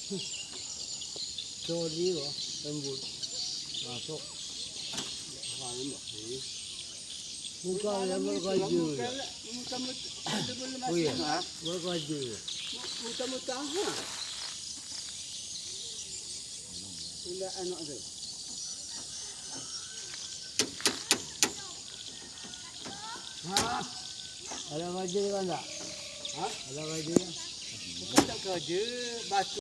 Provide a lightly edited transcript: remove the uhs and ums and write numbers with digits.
Sorry kok, lembut. Masuk. Kalau mak ni. Bukan yang berkaju. Oh iya, berkaju. Muta-muta ha. Sudah anak tu. Ha? Ada kerja kan tak? Ha? Ada kerja? Bukan tak kerja, batu